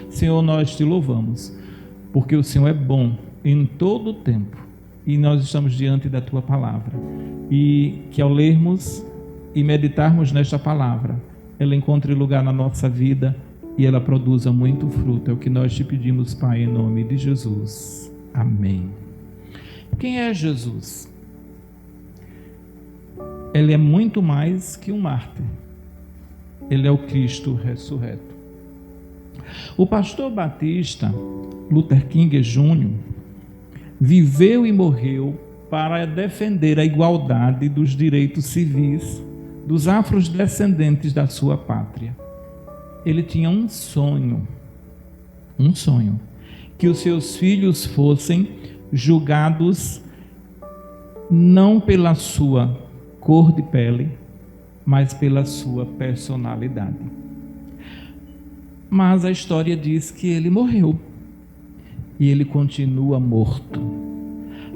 Senhor, nós te louvamos, porque o Senhor é bom em todo o tempo, e nós estamos diante da tua palavra, e que ao lermos e meditarmos nesta palavra, ela encontre lugar na nossa vida e ela produza muito fruto. É o que nós te pedimos, Pai, em nome de Jesus. Amém. Quem é Jesus? Ele é muito mais que um mártir. Ele é o Cristo ressurreto. O pastor batista Luther King Jr. viveu e morreu para defender a igualdade dos direitos civis dos afrodescendentes da sua pátria. Ele tinha um sonho, que os seus filhos fossem julgados não pela sua cor de pele, mas pela sua personalidade. Mas a história diz que ele morreu e ele continua morto,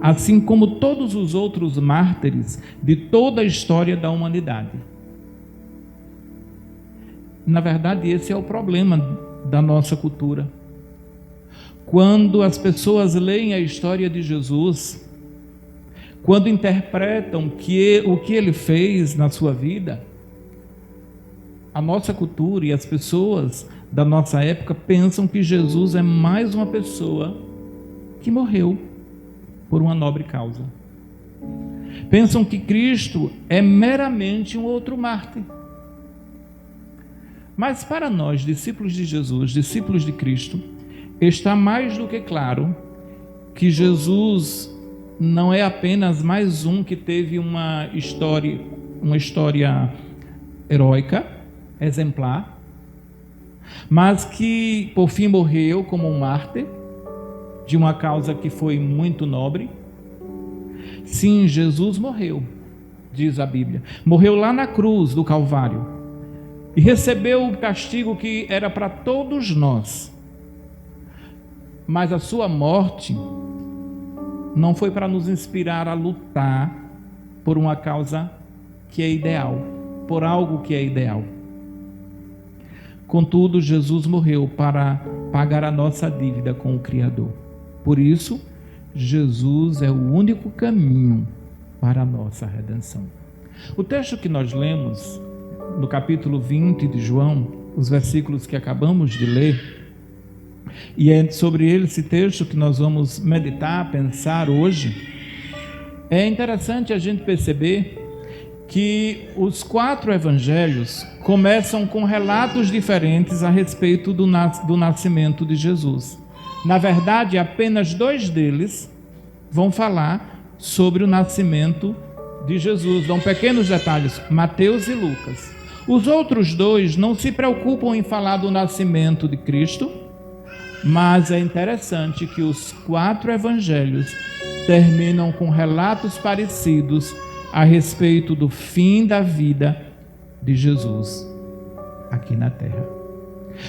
assim como todos os outros mártires de toda a história da humanidade. Na verdade, esse é o problema da nossa cultura. Quando as pessoas leem a história de Jesus, quando interpretam o que ele fez na sua vida, a nossa cultura e as pessoas da nossa época pensam que Jesus é mais uma pessoa que morreu por uma nobre causa. Pensam que Cristo é meramente um outro mártir. Mas para nós, discípulos de Jesus, discípulos de Cristo, está mais do que claro que Jesus não é apenas mais um que teve uma história heróica, exemplar, mas que por fim morreu como um mártir de uma causa que foi muito nobre. Sim, Jesus morreu, diz a Bíblia, morreu lá na cruz do Calvário e recebeu o castigo que era para todos nós. Mas a sua morte não foi para nos inspirar a lutar por uma causa que é ideal, por algo que é ideal. Contudo, Jesus morreu para pagar a nossa dívida com o Criador. Por isso, Jesus é o único caminho para a nossa redenção. O texto que nós lemos no capítulo 20 de João, os versículos que acabamos de ler, e é sobre esse texto que nós vamos meditar, pensar hoje. É interessante a gente perceber que os 4 evangelhos começam com relatos diferentes a respeito do nascimento de Jesus. Na verdade, apenas 2 deles vão falar sobre o nascimento de Jesus, dão pequenos detalhes, Mateus e Lucas. Os outros 2 não se preocupam em falar do nascimento de Cristo, mas é interessante que os 4 evangelhos terminam com relatos parecidos a respeito do fim da vida de Jesus aqui na terra.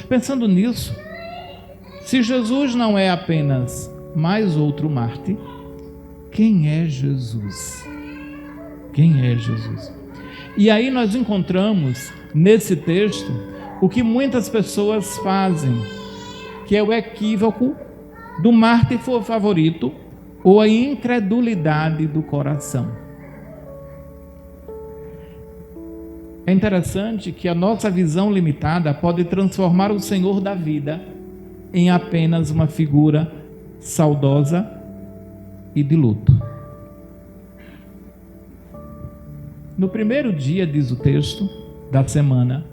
Pensando nisso, se Jesus não é apenas mais outro mártir, quem é Jesus? Quem é Jesus? E aí nós encontramos nesse texto o que muitas pessoas fazem, que é o equívoco do mártir favorito ou a incredulidade do coração. É interessante que a nossa visão limitada pode transformar o Senhor da vida em apenas uma figura saudosa e de luto. No primeiro dia, diz o texto da semana,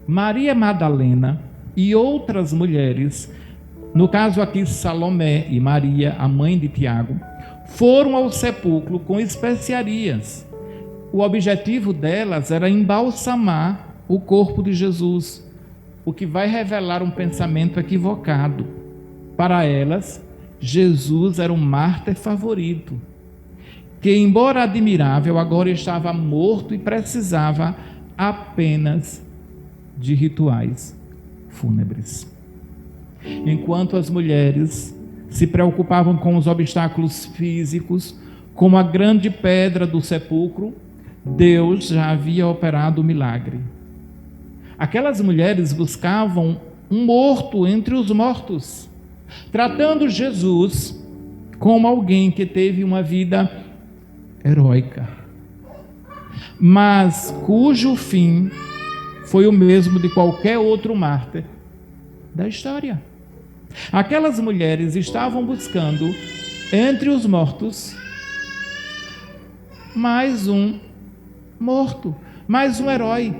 Maria Madalena e outras mulheres, no caso aqui Salomé e Maria, a mãe de Tiago, foram ao sepulcro com especiarias. O objetivo delas era embalsamar o corpo de Jesus, o que vai revelar um pensamento equivocado. Para elas, Jesus era um mártir favorito, que, embora admirável, agora estava morto e precisava apenas de rituais fúnebres. Enquanto as mulheres se preocupavam com os obstáculos físicos, como a grande pedra do sepulcro, Deus já havia operado o milagre. Aquelas mulheres buscavam um morto entre os mortos, tratando Jesus como alguém que teve uma vida heróica, mas cujo fim foi o mesmo de qualquer outro mártir da história. Aquelas mulheres estavam buscando entre os mortos mais um morto, mais um herói,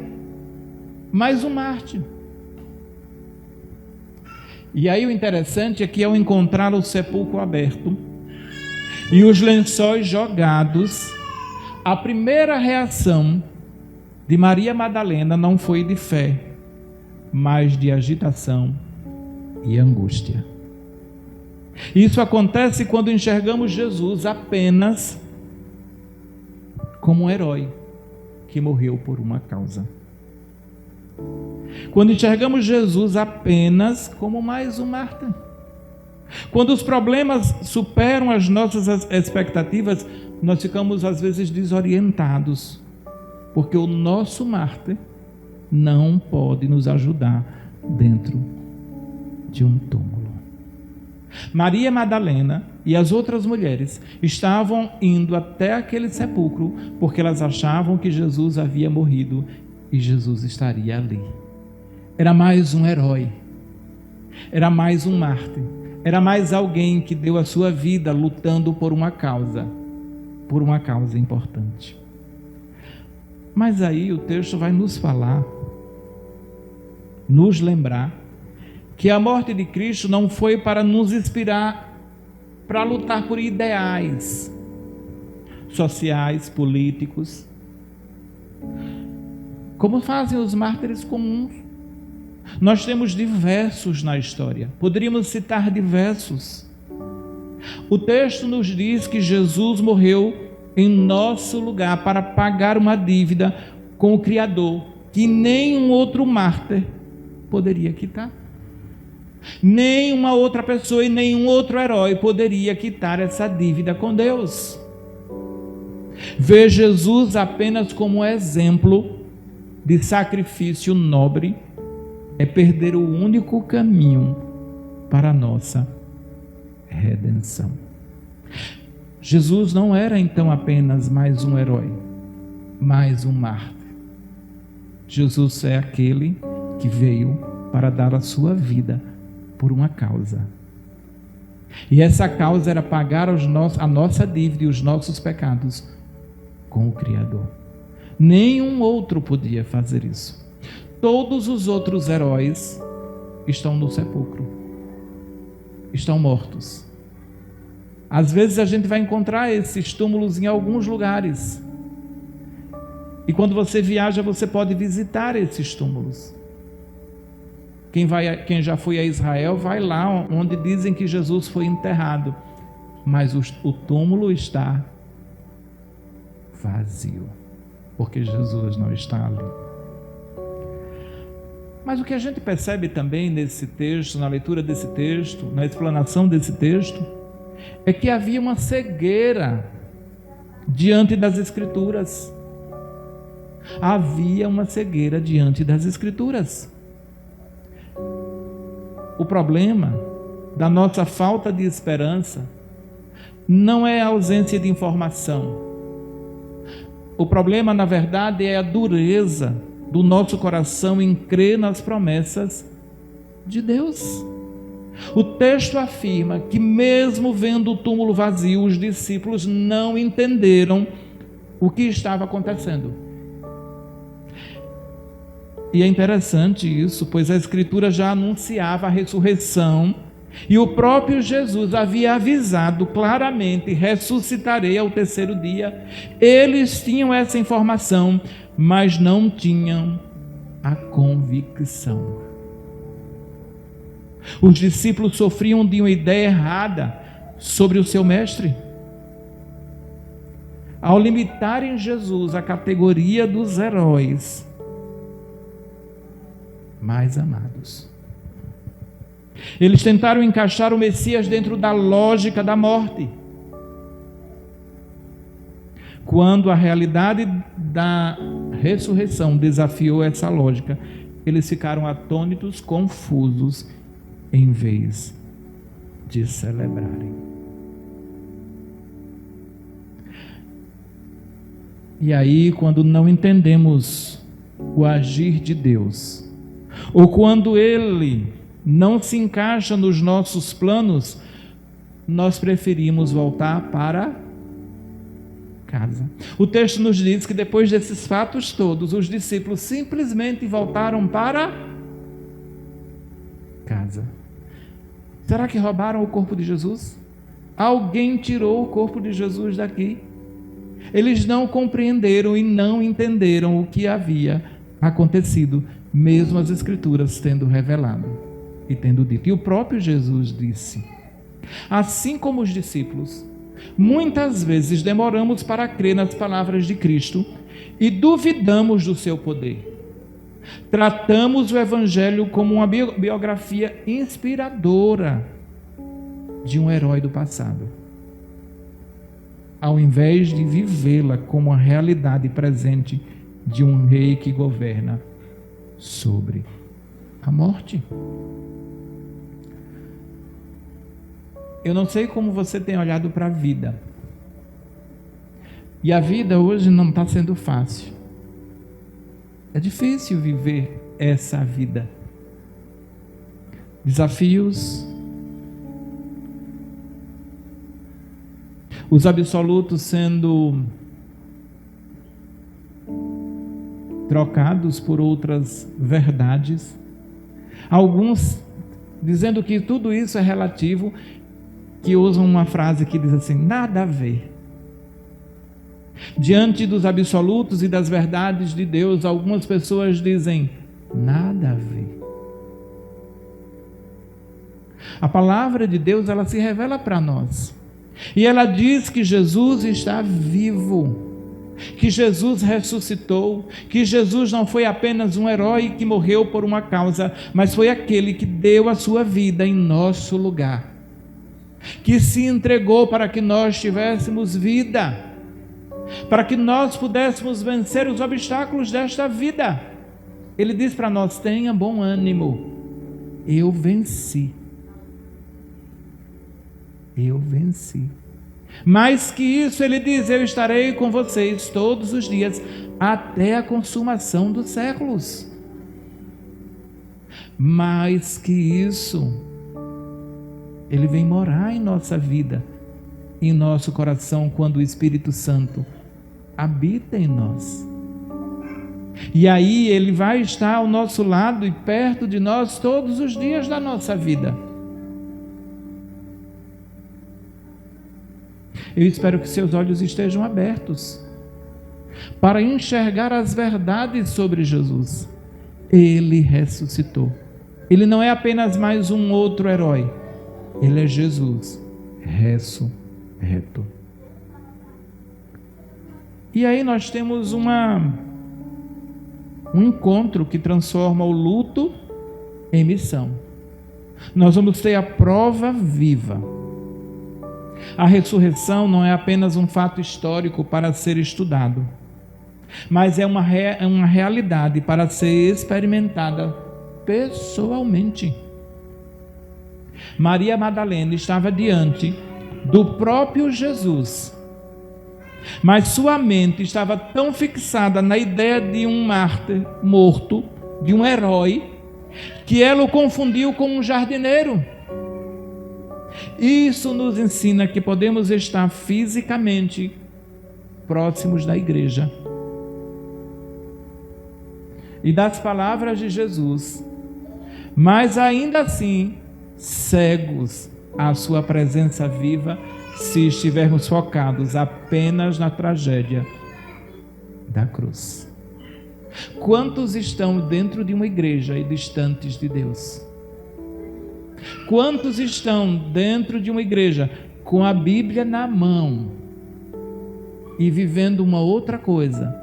mais um mártir. E aí o interessante é que ao encontrar o sepulcro aberto e os lençóis jogados, a primeira reação de Maria Madalena não foi de fé, mas de agitação e angústia. Isso acontece quando enxergamos Jesus apenas como um herói que morreu por uma causa. Quando enxergamos Jesus apenas como mais um mártir. Quando os problemas superam as nossas expectativas, nós ficamos às vezes desorientados, porque o nosso mártir não pode nos ajudar dentro de um túmulo. Maria Madalena e as outras mulheres estavam indo até aquele sepulcro porque elas achavam que Jesus havia morrido e Jesus estaria ali. Era mais um herói, era mais um mártir, era mais alguém que deu a sua vida lutando por uma causa importante. Mas aí o texto vai nos falar, nos lembrar, que a morte de Cristo não foi para nos inspirar para lutar por ideais sociais, políticos, como fazem os mártires comuns. Nós temos diversos na história, poderíamos citar diversos. O texto nos diz que Jesus morreu em nosso lugar para pagar uma dívida com o Criador, que nenhum outro mártir poderia quitar. Nenhuma outra pessoa e nenhum outro herói poderia quitar essa dívida com Deus. Ver Jesus apenas como exemplo de sacrifício nobre é perder o único caminho para a nossa redenção. Jesus não era então apenas mais um herói, mais um mártir. Jesus é aquele que veio para dar a sua vida por uma causa. E essa causa era pagar a nossa dívida e os nossos pecados com o Criador. Nenhum outro podia fazer isso. Todos os outros heróis estão no sepulcro, estão mortos. Às vezes a gente vai encontrar esses túmulos em alguns lugares. E quando você viaja, você pode visitar esses túmulos. Quem já foi a Israel, vai lá onde dizem que Jesus foi enterrado. Mas o túmulo está vazio, porque Jesus não está ali. Mas o que a gente percebe também nesse texto, na leitura desse texto, na explanação desse texto, é que havia uma cegueira diante das Escrituras. Havia uma cegueira diante das Escrituras. O problema da nossa falta de esperança não é a ausência de informação. O problema, na verdade, é a dureza do nosso coração em crer nas promessas de Deus. O texto afirma que mesmo vendo o túmulo vazio, os discípulos não entenderam o que estava acontecendo. E é interessante isso, pois a Escritura já anunciava a ressurreição e o próprio Jesus havia avisado claramente: ressuscitarei ao terceiro dia. Eles tinham essa informação, mas não tinham a convicção. Os discípulos sofriam de uma ideia errada sobre o seu mestre. Ao limitarem Jesus à categoria dos heróis mais amados, eles tentaram encaixar o Messias dentro da lógica da morte, quando a realidade da ressurreição desafiou essa lógica. eles ficaram atônitos, confusos, em vez de celebrarem. E aí, quando não entendemos o agir de Deus, ou quando Ele não se encaixa nos nossos planos, nós preferimos voltar para casa. O texto nos diz que depois desses fatos todos, os discípulos simplesmente voltaram para casa. Será que roubaram o corpo de Jesus? Alguém tirou o corpo de Jesus daqui? Eles não compreenderam e não entenderam o que havia acontecido, mesmo as Escrituras tendo revelado e tendo dito. E o próprio Jesus disse: assim como os discípulos, muitas vezes demoramos para crer nas palavras de Cristo e duvidamos do seu poder. Tratamos o Evangelho como uma biografia inspiradora de um herói do passado, ao invés de vivê-la como a realidade presente de um rei que governa sobre a morte. Eu não sei como você tem olhado para a vida. E a vida hoje não está sendo fácil. É difícil viver essa vida. Desafios, os absolutos sendo trocados por outras verdades, alguns dizendo que tudo isso é relativo, que usam uma frase que diz assim: nada a ver. Diante dos absolutos e das verdades de Deus, algumas pessoas dizem: nada a ver. A palavra de Deus, ela se revela para nós. E ela diz que Jesus está vivo, que Jesus ressuscitou, que Jesus não foi apenas um herói que morreu por uma causa, mas foi aquele que deu a sua vida em nosso lugar, que se entregou para que nós tivéssemos vida, para que nós pudéssemos vencer os obstáculos desta vida. Ele diz para nós: tenha bom ânimo, eu venci. Eu venci. Mais que isso, ele diz: eu estarei com vocês todos os dias, até a consumação dos séculos. Mais que isso, ele vem morar em nossa vida, em nosso coração, quando o Espírito Santo habita em nós. E aí ele vai estar ao nosso lado e perto de nós todos os dias da nossa vida. Eu espero que seus olhos estejam abertos para enxergar as verdades sobre Jesus. Ele ressuscitou. Ele não é apenas mais um outro herói. Ele é Jesus ressurreto. E aí nós temos um encontro que transforma o luto em missão. Nós vamos ter a prova viva. A ressurreição não é apenas um fato histórico para ser estudado, mas é uma realidade para ser experimentada pessoalmente. Maria Madalena estava diante do próprio Jesus, mas sua mente estava tão fixada na ideia de um mártir morto, de um herói, que ela o confundiu com um jardineiro. Isso nos ensina que podemos estar fisicamente próximos da igreja e das palavras de Jesus, mas ainda assim cegos à sua presença viva, se estivermos focados apenas na tragédia da cruz. Quantos estão dentro de uma igreja e distantes de Deus? Quantos estão dentro de uma igreja com a Bíblia na mão e vivendo uma outra coisa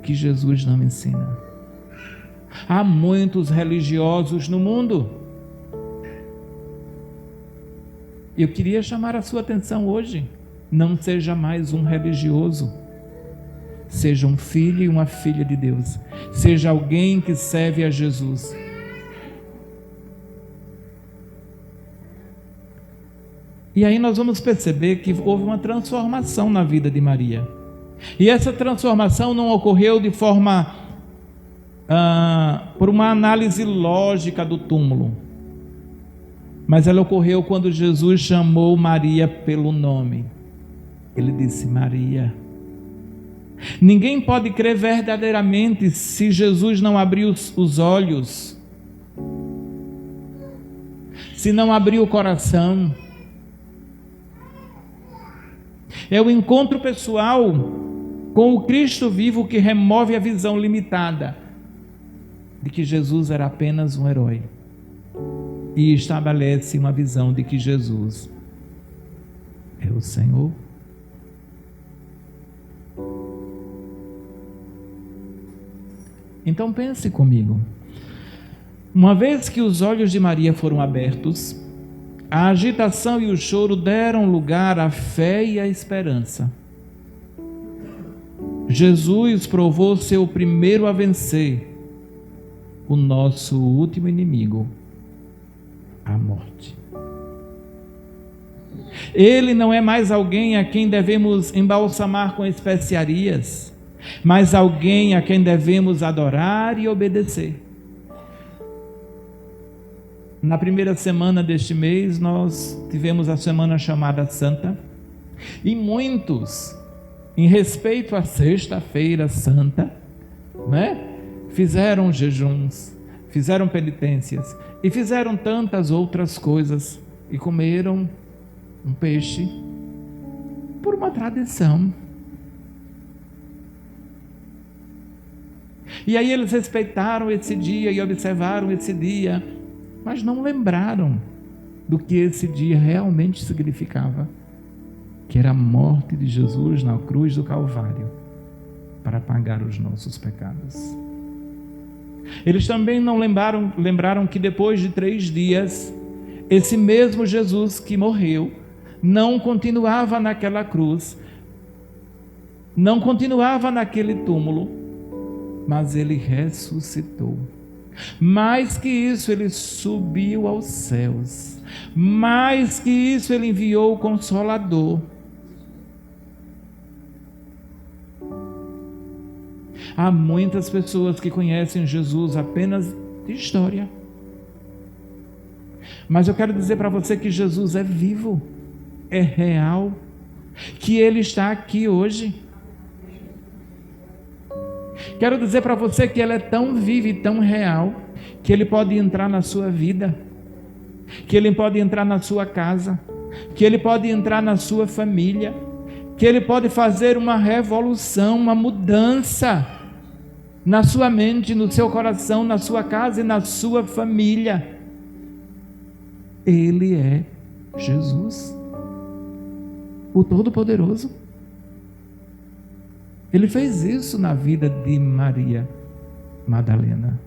que Jesus não ensina? Há muitos religiosos no mundo. Eu queria chamar a sua atenção hoje: não seja mais um religioso, seja um filho e uma filha de Deus, seja alguém que serve a Jesus. E aí nós vamos perceber que houve uma transformação na vida de Maria. E essa transformação não ocorreu de forma, por uma análise lógica do túmulo, mas ela ocorreu quando Jesus chamou Maria pelo nome. Ele disse: Maria. Ninguém pode crer verdadeiramente se Jesus não abrir os olhos, se não abrir o coração. É o encontro pessoal com o Cristo vivo que remove a visão limitada de que Jesus era apenas um herói e estabelece uma visão de que Jesus é o Senhor. Então pense comigo. Uma vez que os olhos de Maria foram abertos, a agitação e o choro deram lugar à fé e à esperança. Jesus provou ser o primeiro a vencer o nosso último inimigo, a morte. Ele não é mais alguém a quem devemos embalsamar com especiarias, mas alguém a quem devemos adorar e obedecer. Na primeira semana deste mês, nós tivemos a semana chamada Santa, e muitos, em respeito à Sexta-feira Santa, fizeram jejuns, fizeram penitências, e fizeram tantas outras coisas, e comeram um peixe, por uma tradição. E aí eles respeitaram esse dia e observaram esse dia, mas não lembraram do que esse dia realmente significava, que era a morte de Jesus na cruz do Calvário, para pagar os nossos pecados. Eles também não lembraram que depois de 3 dias, esse mesmo Jesus que morreu, não continuava naquela cruz, não continuava naquele túmulo, mas ele ressuscitou. Mais que isso, ele subiu aos céus. Mais que isso, ele enviou o Consolador. Há muitas pessoas que conhecem Jesus apenas de história, mas eu quero dizer para você que Jesus é vivo, é real, que Ele está aqui hoje. Quero dizer para você que Ele é tão vivo e tão real, que Ele pode entrar na sua vida, que Ele pode entrar na sua casa, que Ele pode entrar na sua família, que Ele pode fazer uma revolução, uma mudança na sua mente, no seu coração, na sua casa e na sua família. Ele é Jesus, o Todo-Poderoso. Ele fez isso na vida de Maria Madalena.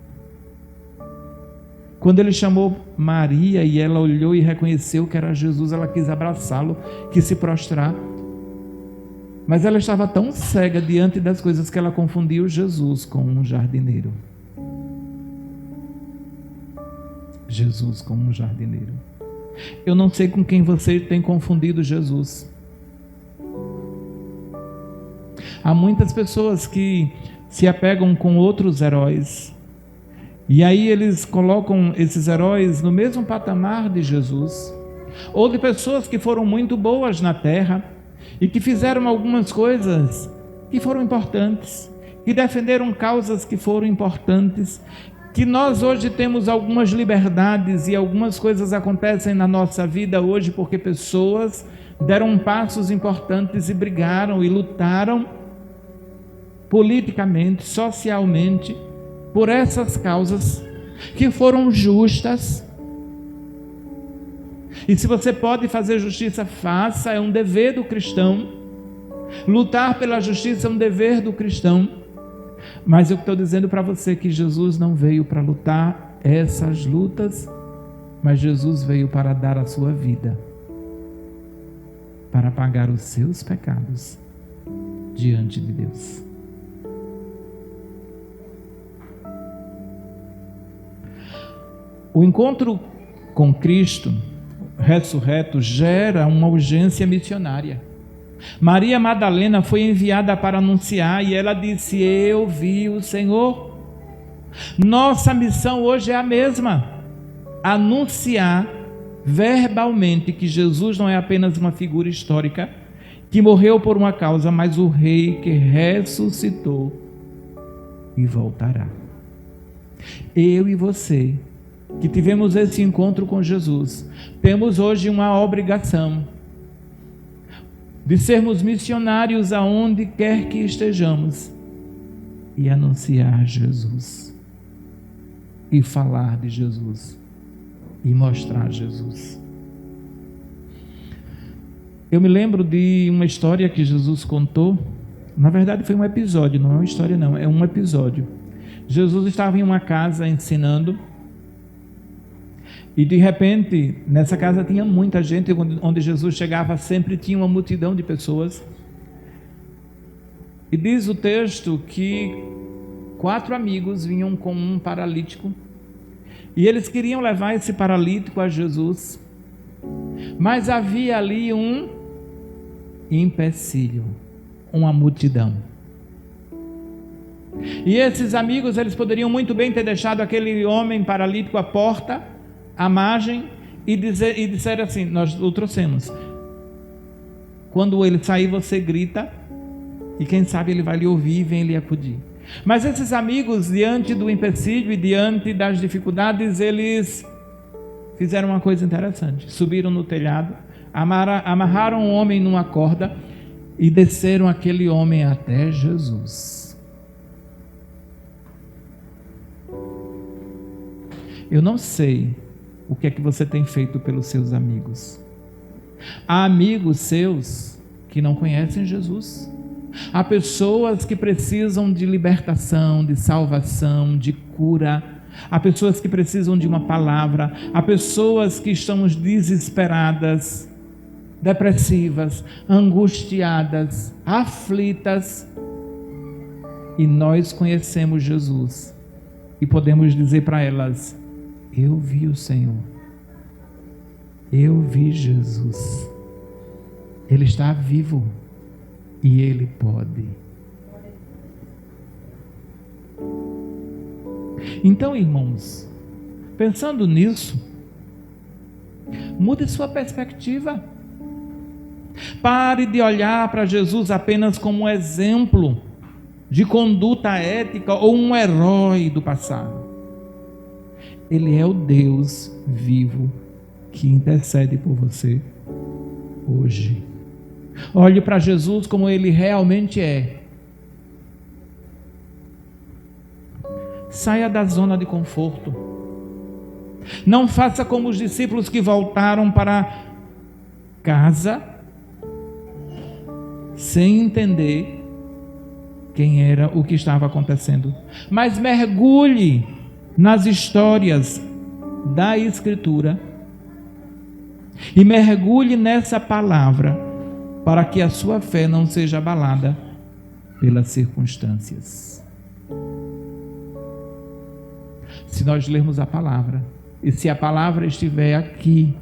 Quando ele chamou Maria e ela olhou e reconheceu que era Jesus, ela quis abraçá-lo, quis se prostrar. Mas ela estava tão cega diante das coisas que ela confundiu Jesus com um jardineiro. Jesus com um jardineiro. Eu não sei com quem você tem confundido Jesus. Há muitas pessoas que se apegam com outros heróis, e aí eles colocam esses heróis no mesmo patamar de Jesus, ou de pessoas que foram muito boas na terra, e que fizeram algumas coisas que foram importantes, que defenderam causas que foram importantes, que nós hoje temos algumas liberdades e algumas coisas acontecem na nossa vida hoje porque pessoas deram passos importantes e brigaram e lutaram politicamente, socialmente, por essas causas que foram justas. E se você pode fazer justiça, faça, é um dever do cristão. Lutar pela justiça é um dever do cristão. Mas eu estou dizendo para você que Jesus não veio para lutar essas lutas, mas Jesus veio para dar a sua vida, para pagar os seus pecados diante de Deus. O encontro com Cristo ressurreto gera uma urgência missionária. Maria Madalena foi enviada para anunciar e ela disse: eu vi o Senhor. Nossa missão hoje é a mesma: anunciar verbalmente que Jesus não é apenas uma figura histórica que morreu por uma causa, mas o Rei que ressuscitou e voltará. Eu e você, que tivemos esse encontro com Jesus, temos hoje uma obrigação de sermos missionários aonde quer que estejamos e anunciar Jesus, e falar de Jesus, e mostrar Jesus. Eu me lembro de uma história que Jesus contou. Na verdade foi um episódio, não é uma história não, é um episódio. Jesus estava em uma casa ensinando, e de repente, nessa casa tinha muita gente, onde Jesus chegava sempre tinha uma multidão de pessoas. E diz o texto que 4 amigos vinham com um paralítico, e eles queriam levar esse paralítico a Jesus, mas havia ali um empecilho, uma multidão. E esses amigos, eles poderiam muito bem ter deixado aquele homem paralítico à porta, à margem, e disser assim: nós o trouxemos. Quando ele sair, você grita, e quem sabe ele vai lhe ouvir e vem lhe acudir. Mas esses amigos, diante do empecilho e diante das dificuldades, eles fizeram uma coisa interessante. Subiram no telhado, amarraram o homem numa corda e desceram aquele homem até Jesus. Eu não sei o que é que você tem feito pelos seus amigos. Há amigos seus que não conhecem Jesus. Há pessoas que precisam de libertação, de salvação, de cura. Há pessoas que precisam de uma palavra. Há pessoas que estão desesperadas, depressivas, angustiadas, aflitas. E nós conhecemos Jesus e podemos dizer para elas: eu vi o Senhor, eu vi Jesus, Ele está vivo e Ele pode. Então, irmãos, pensando nisso, mude sua perspectiva. Pare de olhar para Jesus apenas como um exemplo de conduta ética ou um herói do passado. Ele é o Deus vivo que intercede por você hoje. Olhe para Jesus como Ele realmente é. Saia da zona de conforto. Não faça como os discípulos que voltaram para casa sem entender quem era o que estava acontecendo. Mas mergulhe nas histórias da Escritura e mergulhe nessa palavra para que a sua fé não seja abalada pelas circunstâncias. Se nós lermos a palavra, e se a palavra estiver aqui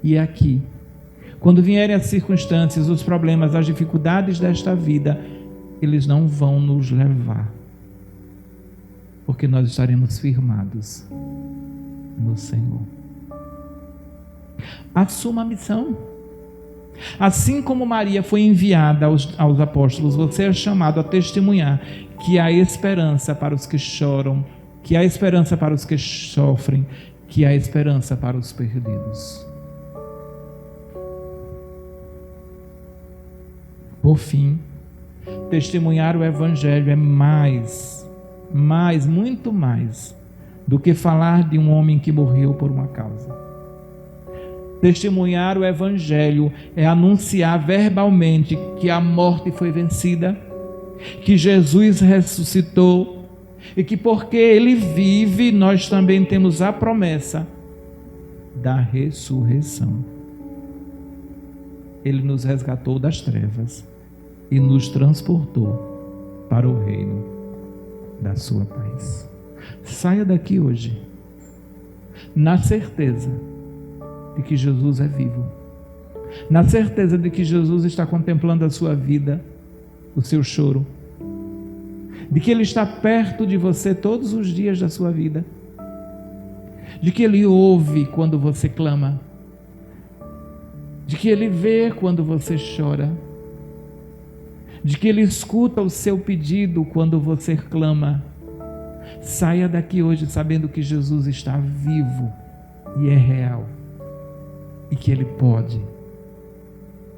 e aqui, quando vierem as circunstâncias, os problemas, as dificuldades desta vida, eles não vão nos levar, porque nós estaremos firmados no Senhor. Assuma a missão. Assim como Maria foi enviada aos apóstolos, você é chamado a testemunhar que há esperança para os que choram, que há esperança para os que sofrem, que há esperança para os perdidos. Por fim, testemunhar o Evangelho é muito mais do que falar de um homem que morreu por uma causa. Testemunhar o Evangelho é anunciar verbalmente que a morte foi vencida, que Jesus ressuscitou e que porque Ele vive, nós também temos a promessa da ressurreição. Ele nos resgatou das trevas e nos transportou para o reino da sua paz. Saia daqui hoje na certeza de que Jesus é vivo, na certeza de que Jesus está contemplando a sua vida, o seu choro, de que Ele está perto de você todos os dias da sua vida, de que Ele ouve quando você clama, de que Ele vê quando você chora, de que Ele escuta o seu pedido quando você clama. Saia daqui hoje sabendo que Jesus está vivo e é real, e que Ele pode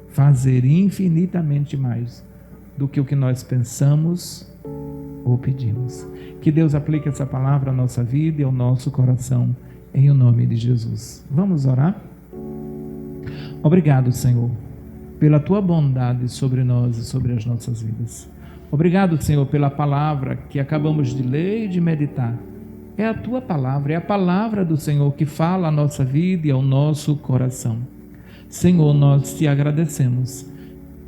fazer infinitamente mais do que o que nós pensamos ou pedimos. Que Deus aplique essa palavra à nossa vida e ao nosso coração, em o nome de Jesus. Vamos orar? Obrigado, Senhor, pela Tua bondade sobre nós e sobre as nossas vidas. Obrigado, Senhor, pela palavra que acabamos de ler e de meditar. É a Tua palavra, é a palavra do Senhor que fala à nossa vida e ao nosso coração. Senhor, nós Te agradecemos.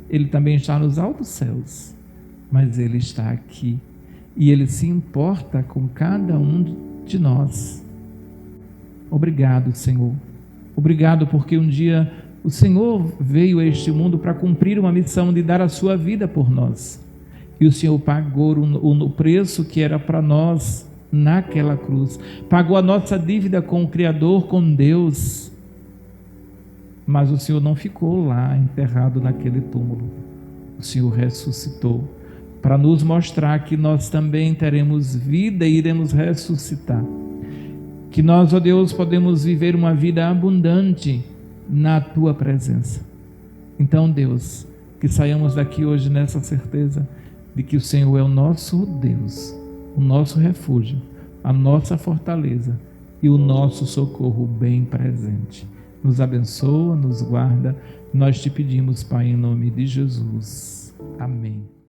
Ele também está nos altos céus, mas Ele está aqui e Ele se importa com cada um de nós. Obrigado, Senhor. Obrigado porque um dia o Senhor veio a este mundo para cumprir uma missão de dar a sua vida por nós. E o Senhor pagou o preço que era para nós naquela cruz. Pagou a nossa dívida com o Criador, com Deus. Mas o Senhor não ficou lá enterrado naquele túmulo. O Senhor ressuscitou para nos mostrar que nós também teremos vida e iremos ressuscitar. Que nós, ó Deus, podemos viver uma vida abundante na Tua presença. Então, Deus, que saiamos daqui hoje nessa certeza de que o Senhor é o nosso Deus, o nosso refúgio, a nossa fortaleza e o nosso socorro bem presente. Nos abençoa, nos guarda. Nós Te pedimos, Pai, em nome de Jesus. Amém.